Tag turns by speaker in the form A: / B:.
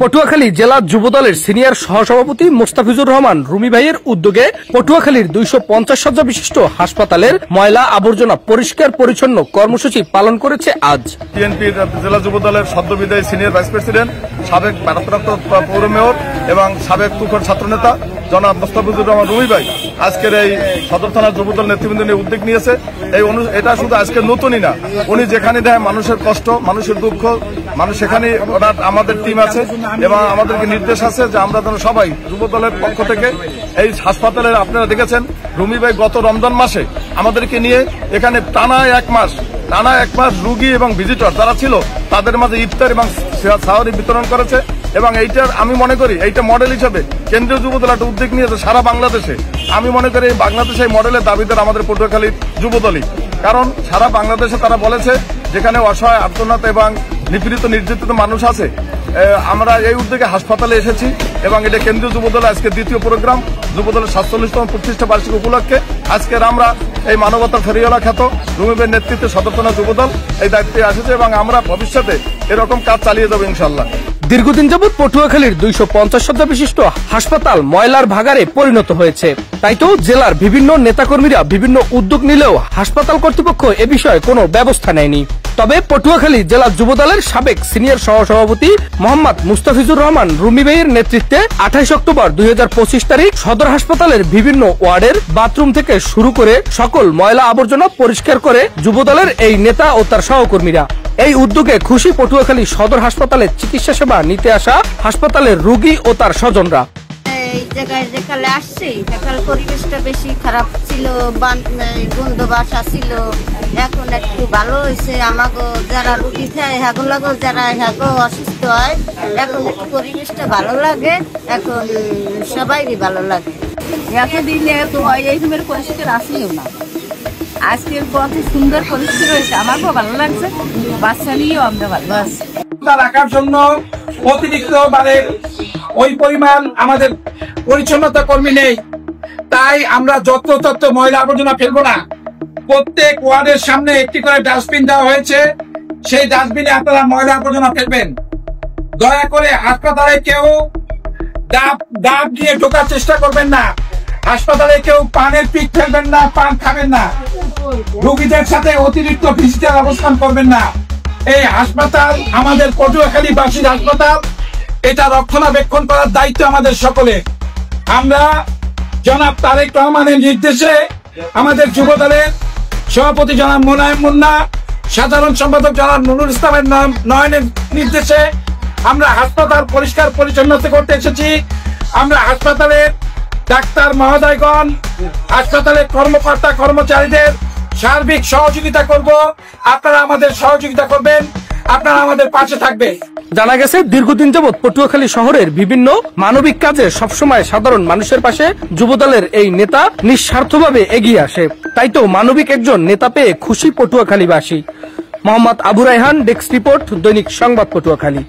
A: পটুয়াখালী জেলা যুবদলের সিনিয়র সহসভাপতি মোস্তাফিজুর রহমান রুমি ভাইয়ের উদ্যোগে পটুয়াখালীর 250 শয্যা বিশিষ্ট হাসপাতালের ময়লা আবর্জনা পরিষ্কার পরিচ্ছন্ন কর্মসূচি পালন করেছে আজ।
B: বিএনপির জেলা যুবদলের সদ্যবিদায়ী সিনিয়র ভাইস প্রেসিডেন্ট, সাবেক ভারপ্রাপ্ত পৌর মেয়র এবং সাবেক তুখোর ছাত্রনেতা জনাব মোস্তাফিজুর রহমান রুমি ভাই আজকের এই সদর থানা যুবদল নেতৃবৃন্দ নিয়ে উদ্যোগ নিয়েছে। এটা শুধু আজকে নতুনই না, উনি যেখানে দেয় মানুষের কষ্ট, মানুষের দুঃখ, মানুষ সেখানে আমাদের টিম আছে এবং আমাদেরকে নির্দেশ আছে যে আমরা যেন সবাই যুবদলের পক্ষ থেকে এই হাসপাতালের, আপনারা দেখেছেন রুমি ভাই গত রমজান মাসে আমাদেরকে নিয়ে এখানে টানা এক মাস রুগী এবং ভিজিটর যারা ছিল তাদের মাঝে ইফতার এবং সাহরি বিতরণ করেছে। এবং এইটার আমি মনে করি এইটা মডেল হিসেবে কেন্দ্রীয় যুবদল একটা উদ্যোগ নিয়েছে সারা বাংলাদেশে। আমি মনে করি বাংলাদেশে এই মডেলের দাবিদার আমাদের পটুয়াখালীর যুবদলই, কারণ সারা বাংলাদেশে তারা বলেছে যেখানে অসহায় আর্তনাদ এবং নিপীড়িত নির্যাতিত মানুষ আছে, আমরা এই উদ্যোগে হাসপাতালে এসেছি এবং এটা কেন্দ্রীয় যুবদল আজকে দ্বিতীয় প্রোগ্রাম যুবদলের 47তম প্রতিষ্ঠা বার্ষিক উপলক্ষে আজকের আমরা এই মানবতার ফেরিওয়ালা খ্যাত রুমি ভাইয়ের নেতৃত্বে সদর থানা যুবদল এই দায়িত্বে এসেছে এবং আমরা ভবিষ্যতে এরকম কাজ চালিয়ে যাবো ইনশাল্লাহ।
A: দীর্ঘদিন যাবৎ পটুয়াখালীর 250 শয্যা বিশিষ্ট হাসপাতাল ময়লার ভাগাড়ে পরিণত হয়েছে। তাই তো জেলার বিভিন্ন নেতাকর্মীরা বিভিন্ন উদ্যোগ নিলেও হাসপাতাল কর্তৃপক্ষ এ বিষয়ে কোনো ব্যবস্থা নেয়নি। তবে পটুয়াখালী জেলা যুবদলের সাবেক সিনিয়র সহসভাপতি মোহাম্মদ মুস্তাফিজুর রহমান রুমি ভাইয়ের নেতৃত্বে 28 অক্টোবর 2025 তারিখ সদর হাসপাতালের বিভিন্ন ওয়ার্ডের বাথরুম থেকে শুরু করে সকল ময়লা আবর্জনা পরিষ্কার করে যুবদলের এই নেতা ও তার সহকর্মীরা। এই উদ্যোগে খুশি পটুয়াখালী সদর হাসপাতালে চিকিৎসা সেবা নিতে আসা হাসপাতালের রোগী ও তার স্বজনরা।
C: এই জায়গায় যেখানে আসছি সেখানে পরিবেশটা বেশি খারাপ ছিল, গন্ধ বাসা ছিল, এখন একটু ভালো হয়েছে। আমাকে যারা রুগী খায় হ্যাগুলাগো যারা হ্যাগো অসুস্থ হয় এখন একটু পরিবেশটা ভালো লাগে, এখন সবাইরই ভালো লাগে।
D: এতদিনে তো এইরকমের পরিস্থিতি আসলেও না, আজকের কত সুন্দর পরিস্থিতি রয়েছে, আমাকেও ভালো লাগছে, বাচ্চা নিয়েও আমরা ভালো আছি।
E: রাখার জন্য অতিরিক্ত ওই পরিমাণ আমাদের পরিচ্ছন্নতা কর্মী নেই, তাই আমরা যত্র ময়লা আবর্জনা ফেলবো না। প্রত্যেক ওয়ার্ডের সামনে একটি করে ডাস্টবিন দেওয়া হয়েছে, সেই ডাস্টবিনে আপনারা ময়লা আবর্জনা ফেলবেন। দয়া করে হাসপাতালে কেউ ডাব দিয়ে ঢোকার চেষ্টা করবেন না, হাসপাতালে কেউ পানের পিক ফেলবেন না, পান খাবেন না, রোগীদের সাথে অতিরিক্ত ভিজিটার অবস্থান করবেন না। এই হাসপাতাল আমাদের পটুয়াখালীবাসীর হাসপাতাল, এটা রক্ষণাবেক্ষণ করার দায়িত্ব আমাদের সকলে। আমরা জনাব তারেক রহমানের নির্দেশে, আমাদের যুবদলের সভাপতি জনাব মোনায়েম মুন্না, সাধারণ সম্পাদক জনাব নুরুল ইসলামের নয়নের নির্দেশে আমরা হাসপাতাল পরিষ্কার পরিচ্ছন্নতা করতে এসেছি। আমরা হাসপাতালের ডাক্তার মহোদয়গণ, হাসপাতালের কর্মকর্তা কর্মচারীদের সার্বিক সহযোগিতা করব, আপনারা আমাদের সহযোগিতা করবেন, আপনারা আমাদের পাশে থাকবেন।
A: জানা গেছে দীর্ঘদিন যাবৎ পটুয়াখালী শহরের বিভিন্ন মানবিক কাজে সবসময় সাধারণ মানুষের পাশে যুবদলের এই নেতা নিঃস্বার্থভাবে এগিয়ে আসে। তাই তো মানবিক একজন নেতা পেয়ে খুশি পটুয়াখালীবাসী। মোহাম্মদ আবু রায়হান, ডেস্ক রিপোর্ট, দৈনিক সংবাদ পটুয়াখালী।